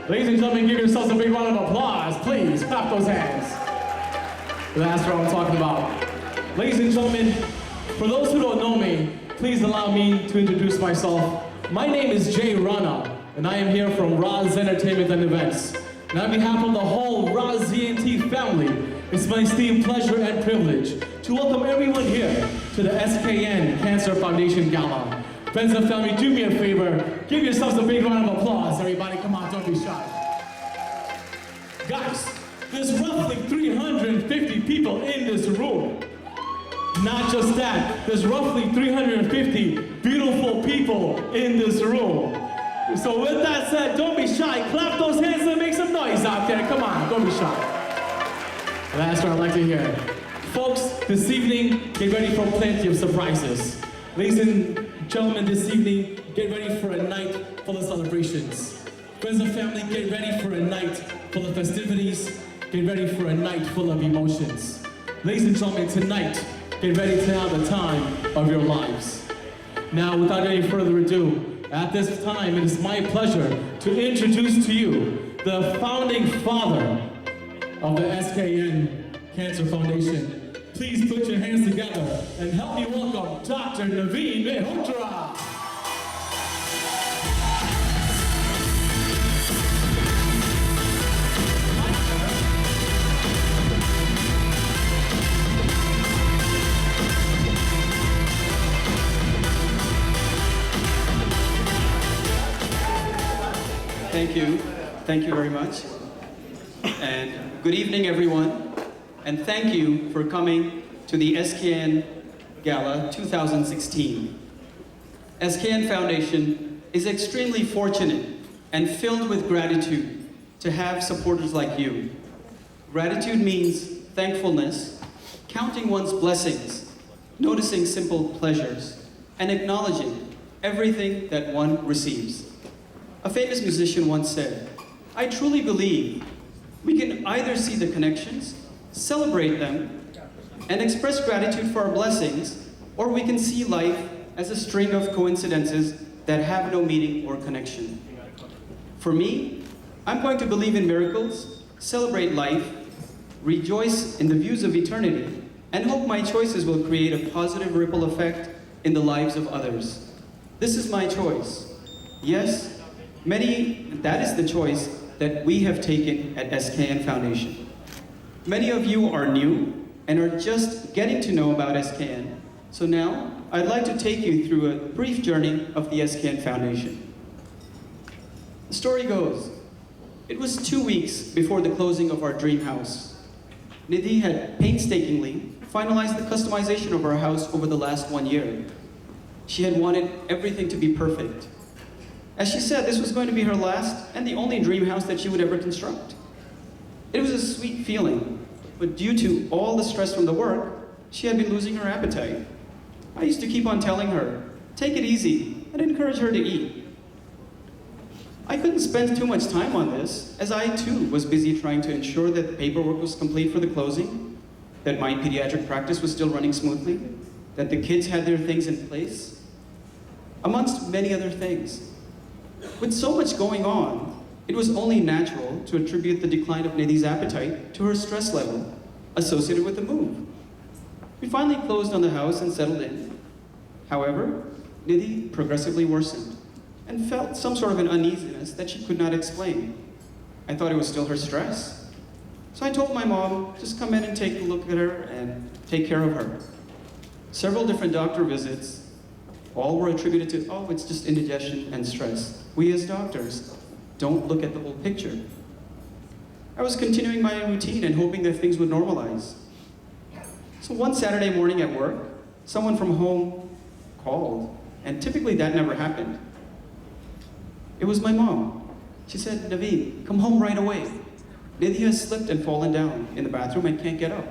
Ladies and gentlemen, give yourselves a big round of applause. Please, clap those hands. That's what I'm talking about. Ladies and gentlemen, for those who don't know me, please allow me to introduce myself. My name is Jay Rana, and I am here from Roz Entertainment and Events. And on behalf of the whole Roz ZNT family, it's my esteemed pleasure and privilege to welcome everyone here to the SKN Cancer Foundation Gala. Friends and family, do me a favor, give yourselves a big round of applause. Everybody, come on, don't be shy. Guys, there's roughly 350 people in this room. Not just that, there's roughly 350 beautiful people in this room. So with that said, don't be shy. Clap those hands and make some noise out there. Come on, don't be shy. That's what I'd like to hear. Folks, this evening, get ready for plenty of surprises. Ladies and gentlemen, this evening, get ready for a night full of celebrations. Friends and family, get ready for a night full of festivities. Get ready for a night full of emotions. Ladies and gentlemen, tonight, get ready to have the time of your lives. Now, without any further ado, at this time, it is my pleasure to introduce to you the founding father of the SKN Cancer Foundation. Please put your hands together and help me welcome Dr. Naveen Mehrotra. Thank you very much. And good evening, everyone. And thank you for coming to the SKN Gala 2016. SKN Foundation is extremely fortunate and filled with gratitude to have supporters like you. Gratitude means thankfulness, counting one's blessings, noticing simple pleasures, and acknowledging everything that one receives. A famous musician once said, "I truly believe we can either see the connections, celebrate them, and express gratitude for our blessings, or we can see life as a string of coincidences that have no meaning or connection." For me, I'm going to believe in miracles, celebrate life, rejoice in the views of eternity, and hope my choices will create a positive ripple effect in the lives of others. This is my choice. Yes, that is the choice that we have taken at SKN Foundation. Many of you are new and are just getting to know about SKN. So now, I'd like to take you through a brief journey of the SKN Foundation. The story goes, it was 2 weeks before the closing of our dream house. Nidhi had painstakingly finalized the customization of our house over the last 1 year. She had wanted everything to be perfect. As she said, this was going to be her last and the only dream house that she would ever construct. It was a sweet feeling, but due to all the stress from the work, she had been losing her appetite. I used to keep on telling her, take it easy, and encourage her to eat. I couldn't spend too much time on this, as I too was busy trying to ensure that the paperwork was complete for the closing, that my pediatric practice was still running smoothly, that the kids had their things in place, amongst many other things. With so much going on, it was only natural to attribute the decline of Nidhi's appetite to her stress level associated with the move. We finally closed on the house and settled in. However, Nidhi progressively worsened and felt some sort of an uneasiness that she could not explain. I thought it was still her stress. So I told my mom, just come in and take a look at her and take care of her. Several different doctor visits, all were attributed to, oh, it's just indigestion and stress. We as doctors don't look at the whole picture. I was continuing my routine and hoping that things would normalize. So one Saturday morning at work, someone from home called, and typically that never happened. It was my mom. She said, "Naveen, come home right away. Nidhi has slipped and fallen down in the bathroom and can't get up."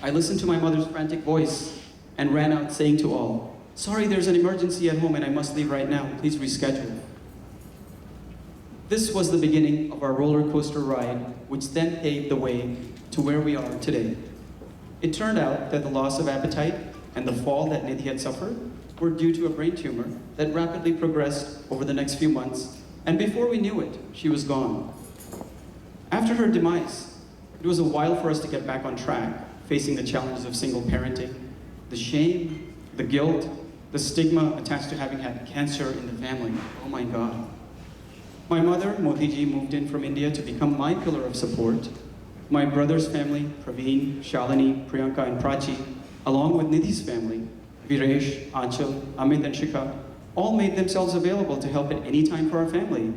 I listened to my mother's frantic voice and ran out saying to all, "Sorry, there's an emergency at home and I must leave right now. Please reschedule." This was the beginning of our roller coaster ride, which then paved the way to where we are today. It turned out that the loss of appetite and the fall that Nidhi had suffered were due to a brain tumor that rapidly progressed over the next few months And before we knew it, she was gone. After her demise, it was a while for us to get back on track, facing the challenges of single parenting, the shame, the guilt, the stigma attached to having had cancer in the family. Oh my God. My mother, Motiji, moved in from India to become my pillar of support. My brother's family, Praveen, Shalini, Priyanka, and Prachi, along with Nidhi's family, Viresh, Anchal, Amit, and Shikha, all made themselves available to help at any time for our family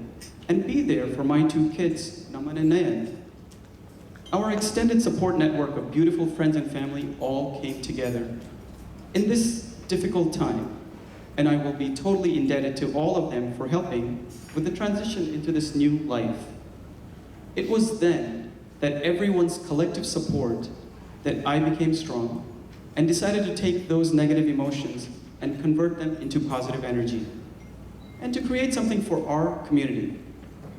and be there for my two kids, Naman and Nayan. Our extended support network of beautiful friends and family all came together in this difficult time, and I will be totally indebted to all of them for helping with the transition into this new life. It was then that everyone's collective support that I became strong and decided to take those negative emotions and convert them into positive energy, and to create something for our community,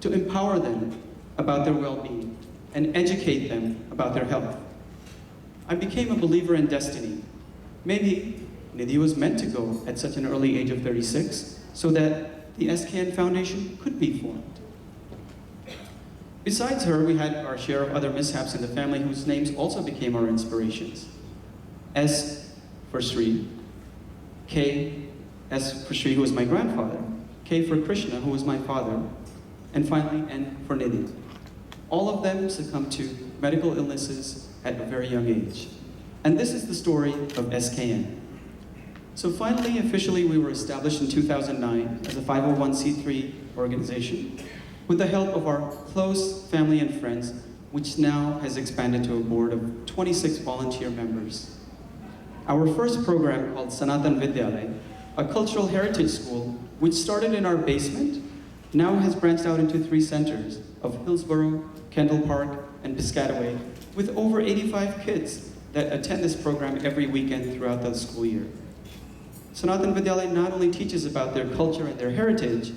to empower them about their well-being and educate them about their health. I became a believer in destiny. Maybe Nidhi was meant to go at such an early age of 36 so that the SKN Foundation could be formed. Besides her, we had our share of other mishaps in the family whose names also became our inspirations. S for Sri, K, S for Sri, who was my grandfather, K for Krishna, who was my father, and finally N for Nidhi. All of them succumbed to medical illnesses at a very young age. And this is the story of SKN. So finally, officially, we were established in 2009 as a 501c3 organization with the help of our close family and friends, which now has expanded to a board of 26 volunteer members. Our first program, called Sanatan Vidyalaya, a cultural heritage school, which started in our basement, now has branched out into 3 centers of Hillsborough, Kendall Park, and Piscataway, with over 85 kids that attend this program every weekend throughout the school year. Sanatan Vidyalaya not only teaches about their culture and their heritage,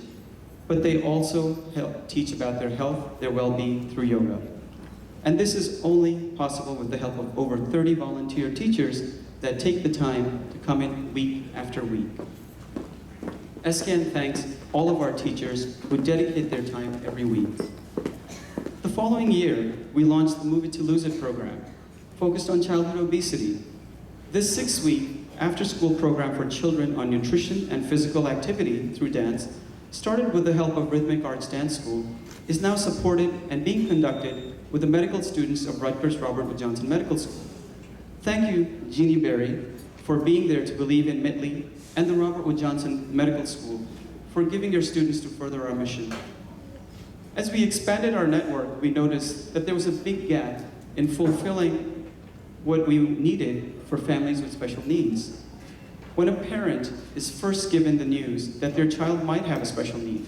but they also help teach about their health, their well-being through yoga. And this is only possible with the help of over 30 volunteer teachers that take the time to come in week after week. SKN thanks all of our teachers who dedicate their time every week. The following year, we launched the Move It to Lose It program, focused on childhood obesity. This 6-week after-school program for children on nutrition and physical activity through dance, started with the help of Rhythmic Arts Dance School, is now supported and being conducted with the medical students of Rutgers Robert Wood Johnson Medical School. Thank you, Jeannie Berry, for being there to believe in Mitley and the Robert Wood Johnson Medical School for giving your students to further our mission. As we expanded our network, we noticed that there was a big gap in fulfilling what we needed for families with special needs. When a parent is first given the news that their child might have a special need,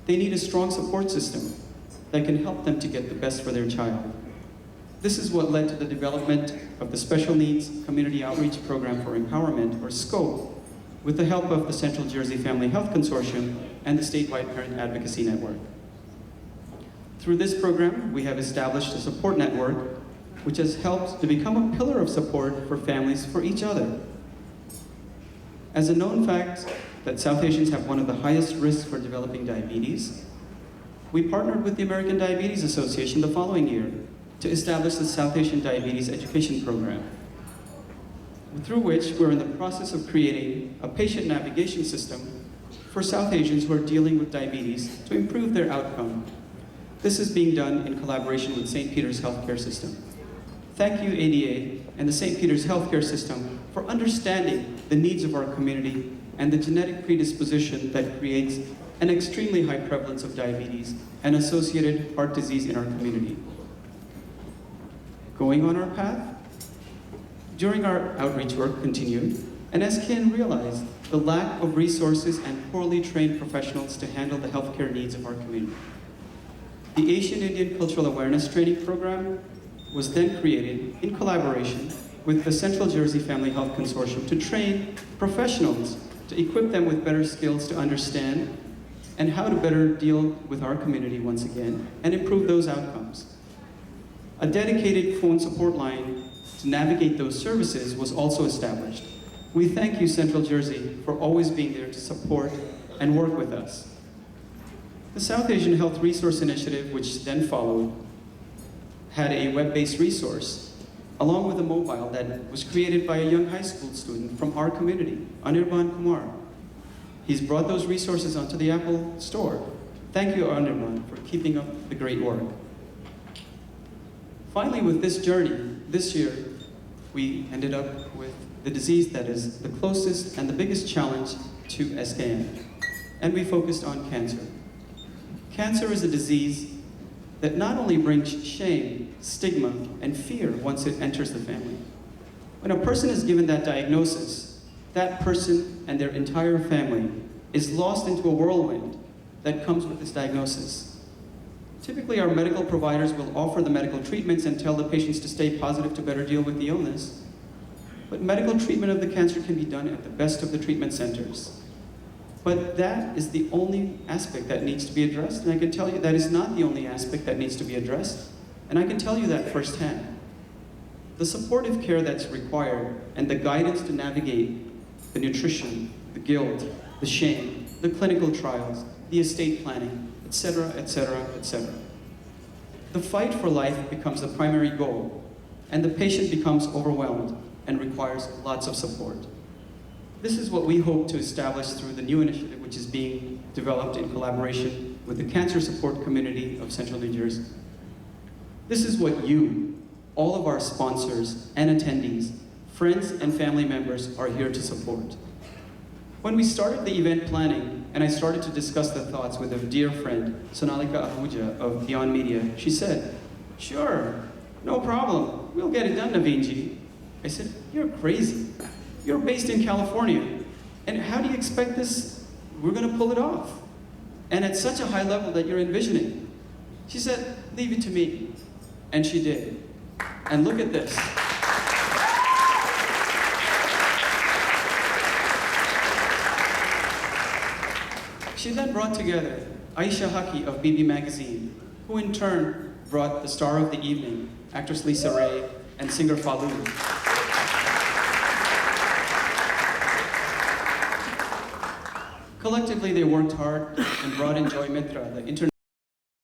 they need a strong support system that can help them to get the best for their child. This is what led to the development of the Special Needs Community Outreach Program for Empowerment, or SCOPE, with the help of the Central Jersey Family Health Consortium and the statewide Parent Advocacy Network. Through this program, we have established a support network which has helped to become a pillar of support for families for each other. As a known fact that South Asians have one of the highest risks for developing diabetes, we partnered with the American Diabetes Association the following year to establish the South Asian Diabetes Education Program, through which we're in the process of creating a patient navigation system for South Asians who are dealing with diabetes to improve their outcome. This is being done in collaboration with St. Peter's Healthcare System. Thank you, ADA, and the St. Peter's Healthcare System for understanding the needs of our community and the genetic predisposition that creates an extremely high prevalence of diabetes and associated heart disease in our community. Going on our path, during our outreach work continued, and SKN realized the lack of resources and poorly trained professionals to handle the healthcare needs of our community. The Asian Indian Cultural Awareness Training Program was then created in collaboration with the Central Jersey Family Health Consortium to train professionals to equip them with better skills to understand and how to better deal with our community once again and improve those outcomes. A dedicated phone support line to navigate those services was also established. We thank you, Central Jersey, for always being there to support and work with us. The South Asian Health Resource Initiative, which then followed, had a web-based resource, along with a mobile that was created by a young high school student from our community, Anirban Kumar. He's brought those resources onto the Apple Store. Thank you, Anirban, for keeping up the great work. Finally, with this journey, this year, we ended up with the disease that is the closest and the biggest challenge to SKN. And we focused on cancer. Cancer is a disease that not only brings shame, stigma, and fear once it enters the family. When a person is given that diagnosis, that person and their entire family is lost into a whirlwind that comes with this diagnosis. Typically, our medical providers will offer the medical treatments and tell the patients to stay positive to better deal with the illness. But medical treatment of the cancer can be done at the best of the treatment centers. But that is the only aspect that needs to be addressed, and I can tell you that is not the only aspect that needs to be addressed, and I can tell you that firsthand. The supportive care that's required and the guidance to navigate the nutrition, the guilt, the shame, the clinical trials, the estate planning, etc., etc., etc. The fight for life becomes the primary goal, and the patient becomes overwhelmed and requires lots of support. This is what we hope to establish through the new initiative, which is being developed in collaboration with the cancer support community of Central New Jersey. This is what you, all of our sponsors and attendees, friends and family members are here to support. When we started the event planning, and I started to discuss the thoughts with a dear friend, Sonalika Ahuja of Beyond Media, she said, "Sure, no problem, we'll get it done, Naveenji." I said, "You're crazy. You're based in California, and how do you expect this? We're gonna pull it off. And at such a high level that you're envisioning." She said, "Leave it to me." And she did. And look at this. She then brought together Aisha Haki of BB Magazine, who in turn brought the star of the evening, actress Lisa Ray, and singer Fallu. Collectively, they worked hard and brought in Joy Mitra, the international